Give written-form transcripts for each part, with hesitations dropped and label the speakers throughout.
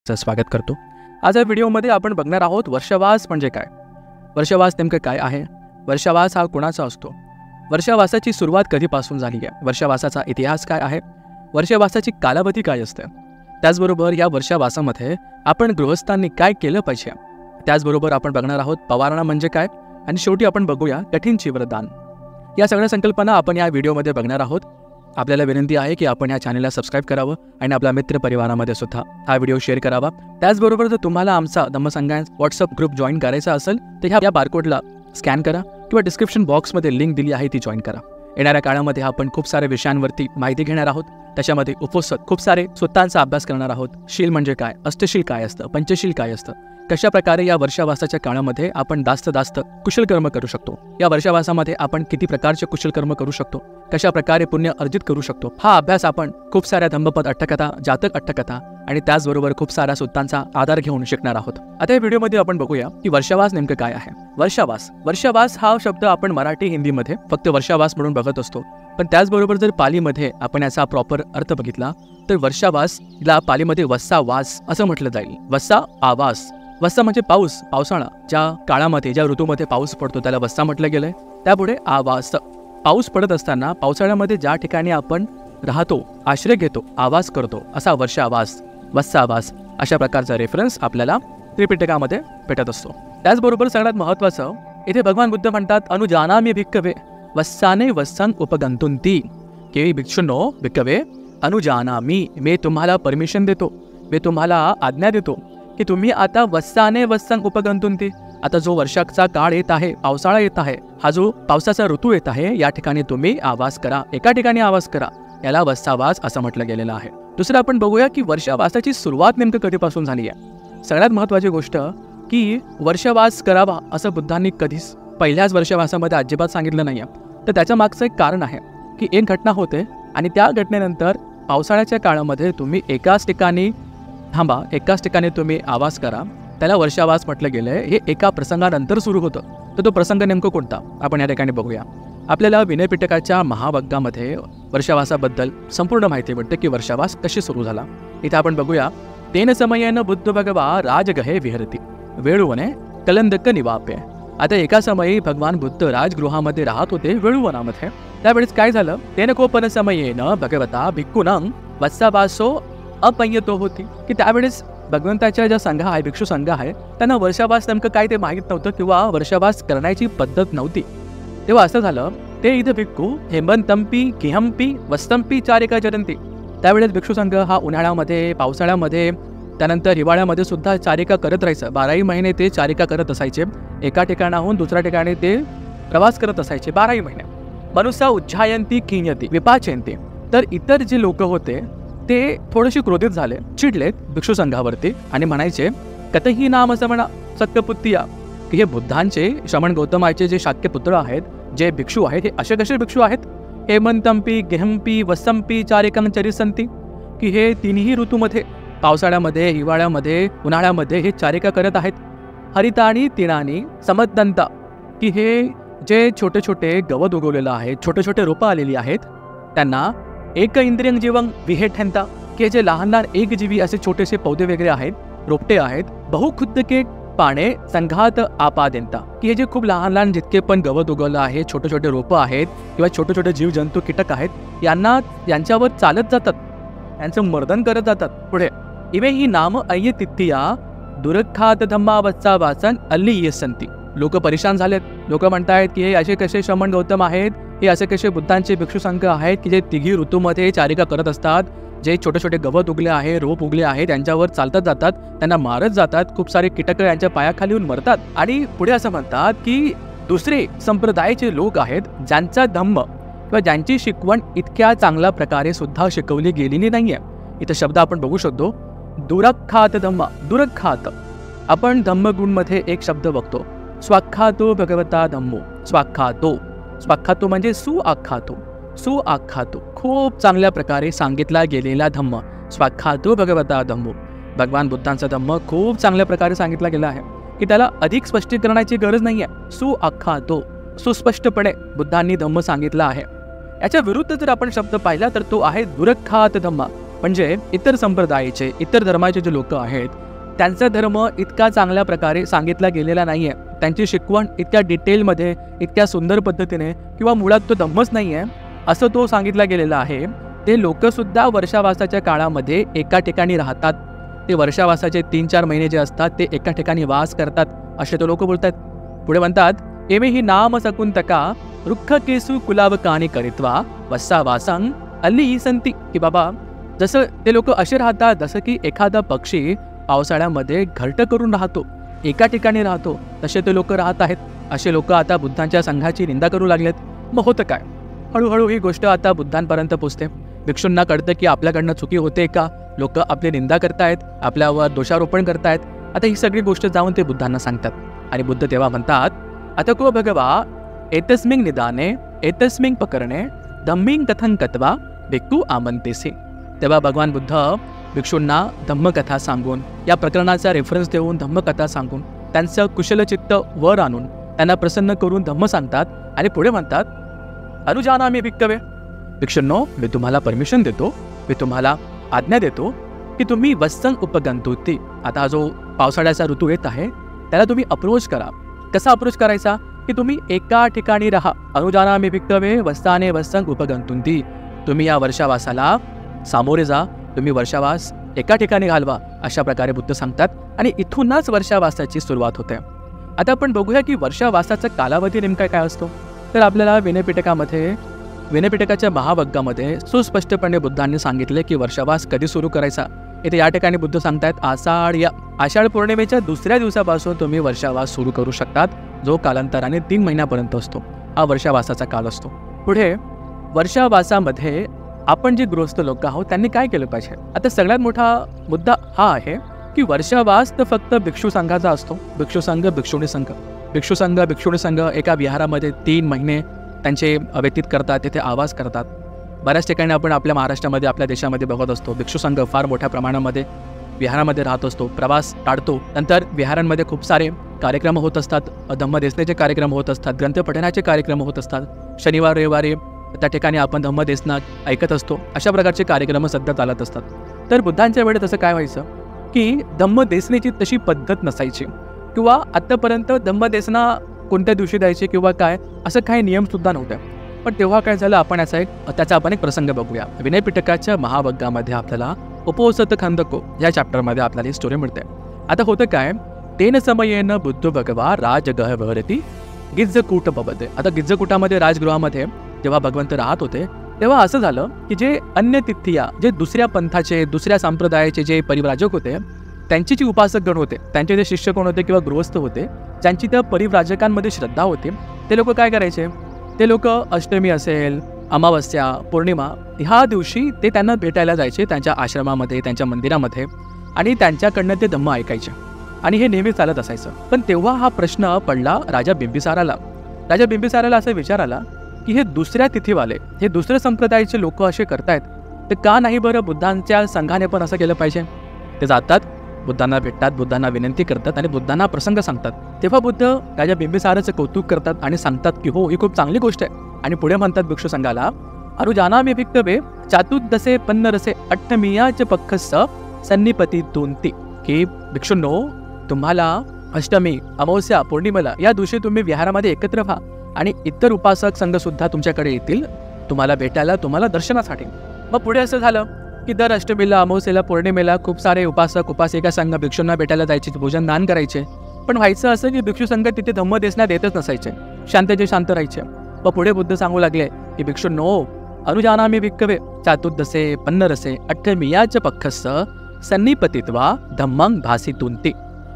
Speaker 1: स्वागत करतो। आज या व्हिडिओमध्ये आपण बघणार आहोत वर्षावास म्हणजे काय, वर्षावास नेमकं काय आहे, वर्षावास हा कोणाचा असतो, वर्षावासाची सुरुवात कधीपासून झाली आहे, वर्षावासाचा इतिहास काय आहे, वर्षावासाची कालावधी काय असते, त्याचबरोबर या वर्षावासामध्ये आपण गृहस्थांनी काय केलं पाहिजे, त्याचबरोबर आपण बघणार आहोत पवारणा म्हणजे काय आणि शेवटी आपण बघूया कठीण चिवरदान। या सगळ्या संकल्पना आपण या व्हिडिओमध्ये बघणार आहोत। आपल्याला विनंती आहे की आपण या चॅनलला सबस्क्राइब करावं आणि आपल्या मित्र परिवारामध्ये सुद्धा हा व्हिडिओ शेअर करावा। त्याचबरोबर जर तुम्हाला आमचा धम्मसंगायन व्हॉट्सअप ग्रुप जॉईन करायचा असेल तर या बारकोडला स्कॅन करा किंवा डिस्क्रिप्शन बॉक्समध्ये लिंक दिली आहे ती जॉईन करा। येणाऱ्या काळामध्ये आपण खूप सारे विषयांवरती माहिती घेणार आहोत, त्याच्यामध्ये उपस्थित खूप सारे स्वतःचा अभ्यास करणार आहोत। शील म्हणजे काय, अष्टशील काय असतं, पंचशील काय असतं, कशा प्रकारे या वर्षावासाच्या काळामध्ये आपण जास्त कुशल कर्म करू शकतो, या वर्षावासामध्ये आपण किती प्रकारचे कुशल कर्म करू शकतो, कशा प्रकारे पुण्य अर्जित करू शकतो, हा अभ्यास आपण खूप साऱ्या धम्मपद अट्टकथा, जातक अट्टकथा आणि त्याचबरोबर खूप साऱ्या सूत्रांचा आधार घेऊन शिकणार आहोत। आता या व्हिडिओमध्ये आपण बघूया की वर्षावास नेमकं काय आहे। वर्षावास हा शब्द आपण मराठी हिंदीमध्ये फक्त वर्षावास म्हणून बघत असतो, पण त्याचबरोबर जर पालीमध्ये आपण याचा प्रॉपर अर्थ बघितला तर वर्षावासला पालीमध्ये वस्सावास असं म्हटलं जाईल। वस्सा आवास, वस्सा म्हणजे पाऊस, पावसाळा, ज्या काळामध्ये ज्या ऋतूमध्ये पाऊस पडतो त्याला वस्सा म्हटलं गेलंय। त्यापुढे आवास, पाऊस पडत असताना पावसाळ्यामध्ये ज्या ठिकाणी आपण राहतो, आश्रय घेतो, आवास करतो, असा वर्षावास, वस्सावास अशा प्रकारचा रेफरन्स आपल्याला त्रिपिटकामध्ये भेटत असतो। त्याचबरोबर सगळ्यात महत्त्वाचं इथे भगवान बुद्ध म्हणतात अनुजानामि भिक्खवे वस्साने वस्सं उपगंतुंती, की भिक्षुनो भिक्खवे अनुजानामि, मी तुम्हाला परमिशन देतो, मी तुम्हाला आज्ञा देतो की तुम्ही आता वस्साने वस्सं उपगंतुंती, आता जो वर्षाचा काळ येत आहे, पावसाळा येत आहे, हा जो पावसाचा ऋतू येत आहे, या ठिकाणी तुम्ही आवास करा, एका ठिकाणी आवास करा, याला वस्सावास असं म्हटलं गेलेलं आहे। दुसरं आपण बघूया की वर्षावासाची सुरुवात नेमकं कधीपासून झाली आहे। सगळ्यात महत्त्वाची गोष्ट की वर्षावास करावा असं बुद्धांनी कधीच पहिल्याच वर्षावासामध्ये अजिबात सांगितलं नाही आहे। तर त्याच्या मागचं एक कारण आहे की एक घटना होते आणि त्या घटनेनंतर पावसाळ्याच्या काळामध्ये तुम्ही एकाच ठिकाणी थांबा, एकाच ठिकाणी तुम्ही आवास करा, त्याला वर्षावास म्हटलं गेलंय। हे एका प्रसंगानंतर सुरू होतं, तर तो प्रसंग नेमकं कोणता आपण या ठिकाणी बघूया। आपल्याला विनय पिटकाच्या महावग्गामध्ये वर्षावासाबद्दल संपूर्ण माहिती मिळते की वर्षावास कशी सुरू झाला। इथे आपण बघूया, तेन समयेन बुद्ध भगवा राजगहे विहरती वेळुवने कलंदक निवाप्य। आता एका समयी भगवान बुद्ध राजगृहामध्ये राहत होते वेळुवनामध्ये। त्यावेळेस काय झालं, तेन कोपन समयेन भगवता भिक्खूनां वस्सावासो अपय्यतो होती, की त्यावेळेस भगवंताच्या ज्या संघ आहे, भिक्षू संघ आहे, त्यांना वर्षावास नेमकं काय ते माहीत नव्हतं किंवा वर्षावास करण्याची पद्धत नव्हती। तेव्हा असं झालं, ते इथं भिक्खू हेमंतंपी किहंपी वस्तंपी चारिका चरंती, त्यावेळेस भिक्षू संघ हा उन्हाळ्यामध्ये, पावसाळ्यामध्ये, त्यानंतर हिवाळ्यामध्ये सुद्धा चारिका करत राहायचं। 12ही महिने ते चारिका करत असायचे, एका ठिकाणाहून दुसऱ्या ठिकाणी ते प्रवास करत असायचे 12ही महिने। मनुष्य उज्जायंती किंयती विपाचयंती, तर इतर जे लोक होते ते थोडेसे क्रोधित झाले, चिडलेत भिक्षू संघावरती आणि म्हणायचे कतही नाम समणा सत्यपुत्तिया, की हे बुद्धांचे, श्रमण गौतमाचे जे शाक्य पुत्र आहेत, जे भिक्षू आहेत, हे असे कसे भिक्षू आहेत, हेमंतंपी गेहंपी वसंपी चारिकं चरिसंती, की हे तिन्ही ऋतूमध्ये, पावसाळ्यामध्ये, हिवाळ्यामध्ये, उन्हाळ्यामध्ये हे चारिका करत आहेत। हरिताणी तिणानी समदंता, की हे जे छोटे छोटे गवत उगवलेलं आहे, छोटे छोटे रोपं आलेली आहेत, त्यांना एक इंद्रियं जीवं विहेठंता, की जे लहान लहान एकजीवी असे छोटेसे पौधे वगैरे आहेत, रोपटे आहेत, बहुखुद्दके पाणे संघात आपादेंता, की हे जे खूप लहान लहान जितके पण गवत उगवलं आहे, छोटे छोटे रोपं आहेत किंवा छोटे छोटे जीवजंतू कीटक आहेत, यांच्यावर चालत जातात, यांचं मर्दन करत जातात पुढे। इवे ही नाम अय्य तित्तिया दुरखात धम्मा वत्सा वासन अल्ली येसंती, लोक परेशान झालेत, लोक म्हणतायत की हे असे कसे श्रमण गौतम आहेत, हे असे कसे बुद्धांचे भिक्षू संघ आहेत की जे तिघी ऋतूमध्ये चारिका करत असतात, जे छोटे छोटे गवत उगले आहे, रोप उगले आहे, त्यांच्यावर चालत जातात, त्यांना मारत जातात, खूप सारे कीटक यांच्या पायाखाली येऊन मरतात। आणि पुढे असं म्हणतात की दुसरे संप्रदायाचे लोक आहेत ज्यांचा धम्म किंवा ज्यांची शिकवण इतक्या चांगल्या प्रकारे सुद्धा शिकवली गेलेली नाहीये। इथं शब्द आपण बघू शकतो, दुरखात धम्मा, दुरखात, आपण धम्मगुणमध्ये एक शब्द बघतो, स्वाख्यातो भगवता धम्मो, स्वाख्यातो, स्वाख्यातो म्हणजे सुआख्यातो, सुआख्यातो, खूप चांगल्या प्रकारे सांगितला गेलेला धम्म, स्वाख्यातो भगवता धम्मो, भगवान बुद्धांचा धम्म खूप चांगल्या प्रकारे सांगितला गेला आहे की त्याला अधिक स्पष्टीकरणाची गरज नाहीये। सुआख्यातो, सुस्पष्टपणे बुद्धांनी धम्म सांगितला आहे। याच्या विरुद्ध जर आपण शब्द पाहिला तर तो आहे दुरखात धम्मा, म्हणजे इतर संप्रदायाचे, इतर धर्माचे जे लोक आहेत त्यांचा धर्म इतका चांगल्या प्रकारे सांगितला गेलेला नाही आहे. त्यांची शिकवण इतक्या डिटेलमध्ये, इतक्या सुंदर पद्धतीने किंवा मुळात तो धम्मच नाही आहे असं तो सांगितला गेलेला आहे. ते लोकसुद्धा वर्षावासाच्या काळामध्ये एका ठिकाणी राहतात. ते वर्षावासाचे 3-4 महिने जे असतात ते एका ठिकाणी वास करतात असे तो लोक बोलतात. पुढे म्हणतात, एमे ही नाम सकुंतका रुक्ख केसू कुलावकानी करित्वा वस्सावासं अल्ली संती. की बाबा जसं ते लोक असे राहतात जसं की एखादा पक्षी पावसाळ्यामध्ये घरटं करून राहतो, एका ठिकाणी राहतो, तसे ते लोक राहत आहेत. असे लोक आता बुद्धांच्या संघाची निंदा करू लागलेत. मग होतं काय? हळूहळू ही गोष्ट आता बुद्धांपर्यंत पोचते. भिक्षूंना कळतं की आपल्याकडनं चुकी होते का, लोक आपली निंदा करतायत, आपल्यावर दोषारोपण करतायत. आता ही सगळी गोष्ट जाऊन ते बुद्धांना सांगतात आणि बुद्ध तेव्हा म्हणतात, आता को भगवा एतस्मिंग निदाने एतस्मिंग पकरणे धम्मिंग कथन कत्वा भिक्खू आमंतेसे. तेव्हा भगवान बुद्ध भिक्षूंना धम्मकथा सांगून, या प्रकरणाचा रेफरन्स देऊन धम्मकथा सांगून त्यांचं कुशलचित्त वर आणून त्यांना प्रसन्न करून धम्म सांगतात आणि पुढे म्हणतात, अनुजानामी भिक्खवे. भिक्षुंनो, मी तुम्हाला परमिशन देतो, मी तुम्हाला आज्ञा देतो की तुम्ही वत्संग उपगंतुती. आता हा जो पावसाळ्याचा ऋतू येत आहे त्याला तुम्ही अप्रोच करा. कसा अप्रोच करायचा? की तुम्ही एका ठिकाणी राहा. अनुजानामी भिक्खवे वस्ताने वत्संग उपगंतुती. तुम्ही या वर्षावासाला सामोरे जा, तुम्ही वर्षावास एका ठिकाणी घालवा, अशा प्रकारे बुद्ध सांगतात आणि इथूनच वर्षावासाची सुरुवात होते. आता आपण बघूया की वर्षावासाचा कालावधी नेमका काय असतो. तर आपल्याला विनयपिटकाच्या महावग्गामध्ये सुस्पष्टपणे बुद्धांनी सांगितले की वर्षावास कधी सुरू करायचा. इथे या ठिकाणी बुद्ध सांगतायत आषाढ पौर्णिमेच्या दुसऱ्या दिवसापासून तुम्ही वर्षावास सुरू करू शकतात, जो कालांतराने 3 महिन्यापर्यंत असतो. हा वर्षावासाचा काल असतो. पुढे वर्षावासामध्ये आपण जे गृहस्थ लोक आहोत त्यांनी काय केलं पाहिजे. आता सगळ्यात मोठा मुद्दा हा आहे की वर्षावास तर फक्त भिक्षू संघाचा असतो. भिक्षू संघ, भिक्षुणी संघ, भिक्षू संघ, भिक्षुणी संघ एका विहारामध्ये 3 महिने त्यांचे व्यतीत करतात, तिथे आवास करतात. बऱ्याच ठिकाणी आपण आपल्या महाराष्ट्रामध्ये, आपल्या देशामध्ये बघत असतो भिक्षू संघ फार मोठ्या प्रमाणामध्ये विहारामध्ये राहत असतो, प्रवास टाळतो. नंतर विहारांमध्ये खूप सारे कार्यक्रम होत असतात, धम्मदेसनेचे कार्यक्रम होत असतात, ग्रंथपठणाचे कार्यक्रम होत असतात. शनिवार रविवारी त्या ठिकाणी आपण धम्मदेसना ऐकत असतो. अशा प्रकारचे कार्यक्रम सध्या चालत असतात. तर बुद्धांच्या वेळेत असं काय व्हायचं की धम्मदेसनेची तशी पद्धत नसायची किंवा आत्तापर्यंत धम्मदेसना कोणत्या दिवशी द्यायचे किंवा काय असं काही नियमसुद्धा नव्हते. पण तेव्हा काय झालं, त्याचा आपण एक प्रसंग बघूया. विनयपिटकाच्या महावग्गामध्ये आपल्याला उपोसत खंदको या चॅप्टरमध्ये आपल्याला ही स्टोरी मिळते. आता होतं काय, तेन समयेन बुद्ध भगवा राजगहवरती गिज्जकूट बबते. आता गिज्जकूटामध्ये राजगृहामध्ये जेव्हा भगवंत राहत होते तेव्हा असं झालं की जे अन्य तिथिया, जे दुसऱ्या पंथाचे, दुसऱ्या संप्रदायाचे जे परिव्राजक होते, त्यांची जी उपासक गण होते, त्यांचे जे शिष्य कोण होते किंवा गृहस्थ होते, ज्यांची त्या परिव्राजकांमध्ये श्रद्धा होती, ते लोक काय करायचे, ते लोक अष्टमी असेल, अमावस्या, पौर्णिमा ह्या दिवशी ते त्यांना भेटायला जायचे त्यांच्या आश्रमामध्ये, त्यांच्या मंदिरामध्ये आणि त्यांच्याकडनं ते धम्म ऐकायचे आणि हे नेहमी चालत असायचं. पण तेव्हा हा प्रश्न पडला राजा बिंबिसाराला. राजा बिंबिसाराला असा विचार आला की हे दुसऱ्या तिथीवाले, हे दुसऱ्या संप्रदायाचे लोक असे करतायत, तर का नाही बरं बुद्धांच्या संघाने पण असं केलं पाहिजे. ते जातात, बुद्धांना भेटतात, बुद्धांना विनंती करतात आणि बुद्धांना प्रसंग सांगतात. तेव्हा बुद्ध राजा बिंबिसाराचं कौतुक करतात आणि सांगतात की हो, ही खूप चांगली गोष्ट आहे. आणि पुढे म्हणतात भिक्षू संघाला, अनुजानामी भिक्खवे चातुर्दशे पन्नरसे अठ्ठमियाच पक्खस सन्निपती दोनती. की भिक्षुंनो, तुम्हाला अष्टमी, अमावस्या, पौर्णिमेला या दिवशी तुम्ही विहारामध्ये एकत्र व्हा आणि इतर उपासक संघ सुद्धा तुमच्याकडे येतील तुम्हाला भेटायला, तुम्हाला दर्शनासाठी. मग पुढे असं झालं की दर अष्टमीला, अमावस्येला, पौर्णिमेला खूप सारे उपासक उपासिका संघ भिक्षूंना भेटायला जायचे, भोजन दान करायचे. पण व्हायचं असं की भिक्षू संघ तिथे धम्मदेसना देतच नसायचे, शांतचे शांत राहायचे. मग पुढे बुद्ध सांगू लागले की भिक्षुंनो, अनुजानामी भिक्खवे चातुर्दशे पन्नरसे अठ्ठमियाच पक्खस सन्निपतित्वा धम्मं भासितुंती.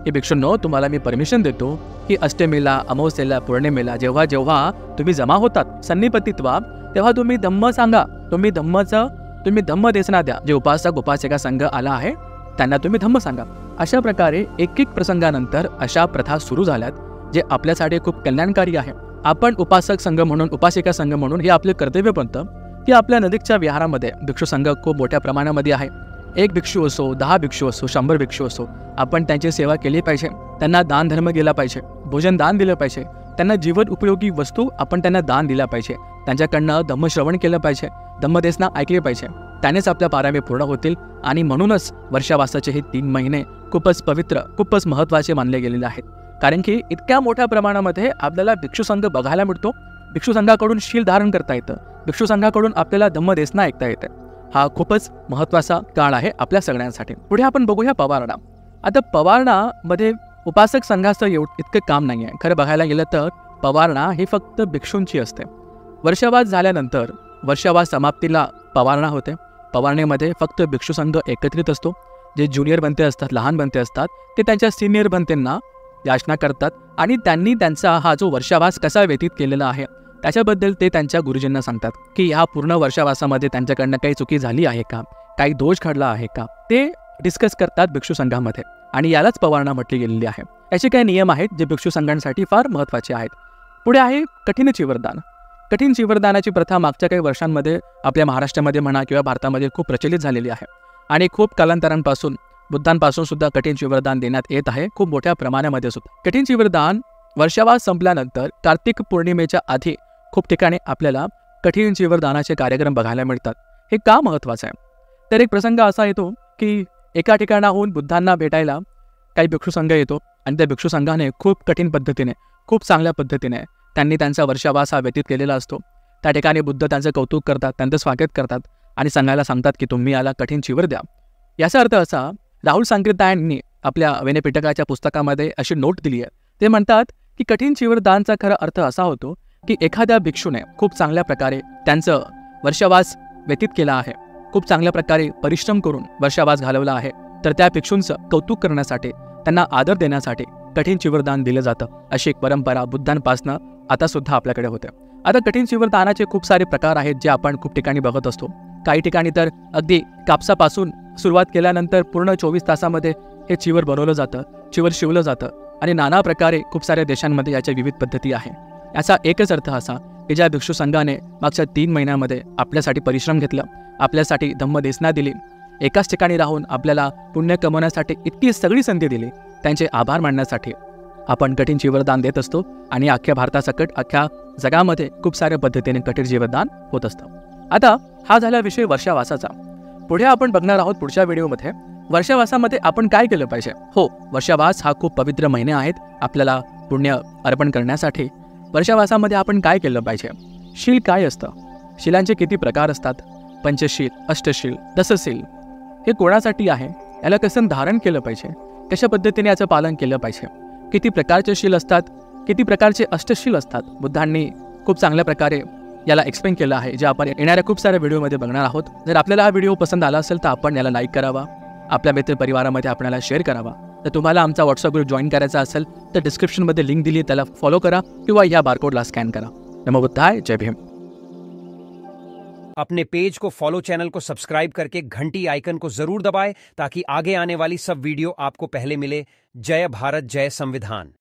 Speaker 1: हे भिक्षुंनो, तुम्हाला मी परमिशन देतो की अष्टमीला, अमावस्येला, पौर्णिमेला जेव्हा जेव्हा तुम्ही जमा होतात सन्निपतित्वा, तेव्हा तुम्ही धम्म सांगा, तुम्ही धम्मदेसना द्या. जे उपासक उपासिका संघ आला आहे त्यांना तुम्ही धम्म सांगा. अशा प्रकारे एक एक प्रसंगानंतर अशा प्रथा सुरू झाल्यात, जे आपल्यासाठी खूप कल्याणकारी आहे. आपण उपासक संघ म्हणून, उपासिका संघ म्हणून हे आपले कर्तव्य बनतं की आपल्या नजीकच्या विहारामध्ये भिक्षू संघ खूप मोठ्या प्रमाणामध्ये आहे. 1 भिक्षू असो, 10 भिक्षू असो, 100 भिक्षू असो, आपण त्यांची सेवा केली पाहिजे. त्यांना दान धर्म केला पाहिजे, भोजन दान दिलं पाहिजे, त्यांना जीवन उपयोगी वस्तू आपण त्यांना दान दिल्या पाहिजे, त्यांच्याकडनं धम्मश्रवण केलं पाहिजे. धम्मदेसना ऐकले पाहिजे, त्यानेच आपल्या पारायणे पूर्ण होतील. आणि म्हणूनच वर्षावासाचे हे 3 महिने खूपच पवित्र, खूपच महत्त्वाचे मानले गेलेले आहेत. कारण की इतक्या मोठ्या प्रमाणामध्ये आपल्याला भिक्षू संघ बघायला मिळतो. भिक्षू संघाकडून शील धारण करता येतं, भिक्षू संघाकडून आपल्याला धम्मदेसना ऐकता येते. हा खूपच महत्त्वाचा काळ आहे आपल्या सगळ्यांसाठी. पुढे आपण बघूया पवारणा. आता पवारणामध्ये उपासक संघाचं इतकं काम नाही आहे. खरं बघायला गेलं तर पवारणा ही फक्त भिक्षूंची असते. वर्षावास झाल्यानंतर वर्षावास समाप्तीला पवारणा होते. पवारणेमध्ये फक्त भिक्षू संघ एकत्रित असतो. जे ज्युनियर बनते असतात, लहान बनते असतात, ते त्यांच्या सिनियर बनतेंना याचना करतात आणि त्यांनी त्यांचा हा जो वर्षावास कसा व्यतीत केलेला आहे त्याच्याबद्दल ते त्यांच्या गुरुजींना सांगतात की ह्या पूर्ण वर्षावासामध्ये त्यांच्याकडनं काही चुकी झाली आहे का, काही दोष घडला आहे का, ते डिस्कस करतात भिक्षू संघामध्ये. आणि यालाच पवारणा म्हटली गेलेली आहे. याचे काही नियम आहेत जे भिक्षू संघांसाठी फार महत्त्वाचे आहेत. पुढे आहे कठीण चिवरदान. कठीण चिवरदानाची प्रथा मागच्या काही वर्षांमध्ये आपल्या महाराष्ट्रामध्ये म्हणा किंवा भारतामध्ये खूप प्रचलित झालेली आहे. आणि खूप कालांतरांपासून बुद्धांपासून सुद्धा कठीण चिवरदान देण्यात येत आहे, खूप मोठ्या प्रमाणामध्ये सुद्धा. कठीण चिवरदान वर्षावास संपल्यानंतर कार्तिक पौर्णिमेच्या आधी खूप ठिकाणी आपल्याला कठीण चिवरदानाचे कार्यक्रम बघायला मिळतात. हे का महत्त्वाचं आहे? तर एक प्रसंग असा येतो की एका ठिकाणाहून बुद्धांना भेटायला काही भिक्षू संघ येतो आणि त्या भिक्षू संघाने खूप कठीण पद्धतीने, खूप चांगल्या पद्धतीने त्यांनी त्यांचा वर्षावास हा व्यतीत केलेला असतो. त्या ठिकाणी बुद्ध त्यांचं कौतुक करतात, त्यांचं स्वागत करतात आणि संघाला सांगतात की तुम्ही याला कठीण चिवर द्या. याचा अर्थ असा, राहुल सांकृत्यायांनी आपल्या विनयपिटकाच्या पुस्तकामध्ये अशी नोट दिली आहे. ते म्हणतात की कठीण चिवरदानचा खरा अर्थ असा होतो की एखाद्या भिक्षूने खूप चांगल्या प्रकारे त्यांचं वर्षावास व्यतीत केला आहे, खूप चांगल्या प्रकारे परिश्रम करून वर्षावास घालवला आहे, तर त्या भिक्षूंचं कौतुक करण्यासाठी, त्यांना आदर देण्यासाठी कठीण चिवरदान दिलं जातं. अशी एक परंपरा बुद्धांपासनं आता सुद्धा आपल्याकडे होते. आता कठीण चिवरदानाचे खूप सारे प्रकार आहेत जे आपण खूप ठिकाणी बघत असतो. काही ठिकाणी तर अगदी कापसापासून सुरुवात केल्यानंतर पूर्ण 24 तासामध्ये हे चिवर बनवलं जातं, चिवर शिवलं जातं आणि नाना प्रकारे खूप साऱ्या देशांमध्ये याच्या विविध पद्धती आहे. याचा एकच अर्थ असा की ज्या भिक्षू संघाने मागच्या 3 महिन्यामध्ये आपल्यासाठी परिश्रम घेतलं, आपल्यासाठी धम्मदेसना दिली, एकाच ठिकाणी राहून आपल्याला पुण्य कमवण्यासाठी इतकी सगळी संधी दिली, त्यांचे आभार मानण्यासाठी आपण कठीण चिवरदान देत असतो. आणि अख्ख्या भारतासकट अख्ख्या जगामध्ये खूप साऱ्या पद्धतीने कठीण चिवरदान होत असतं. आता हा झाला विषय वर्षावासाचा. पुढे आपण बघणार आहोत पुढच्या व्हिडिओमध्ये वर्षावासामध्ये आपण काय केलं पाहिजे. हो, वर्षावास हा खूप पवित्र महिने आहेत आपल्याला पुण्य अर्पण करण्यासाठी. वर्षावासामध्ये आपण काय केलं पाहिजे, शील काय असतं, शिलांचे किती प्रकार असतात, पंचशील, अष्टशील, दशशील, हे कोणासाठी आहे, याला कसं धारण केलं पाहिजे, कशा पद्धतीने याचं पालन केलं पाहिजे, किती प्रकारचे शील असतात, किती प्रकारचे अष्टशील असतात. बुद्धांनी खूप चांगल्या प्रकारे याला एक्सप्लेन केलं आहे, जे आपण येणाऱ्या खूप साऱ्या व्हिडिओमध्ये बघणार आहोत. जर आपल्याला हा व्हिडिओ पसंत आला असेल तर आपण याला लाईक करावा, आपल्या मित्र परिवारामध्ये आपल्याला शेअर करावा. तर तुम्हाला आमचा व्हॉट्सअप ग्रुप जॉईन करायचा असेल तर डिस्क्रिप्शनमध्ये लिंक दिली, त्याला फॉलो करा किंवा या बारकोडला स्कॅन करा. नमो बुद्धाय, जय भीम.
Speaker 2: अपने पेज को फॉलो, चैनल को सब्सक्राइब करके घंटी आइकन को जरूर दबाएं ताकि आगे आने वाली सब वीडियो आपको पहले मिले. जय भारत, जय संविधान.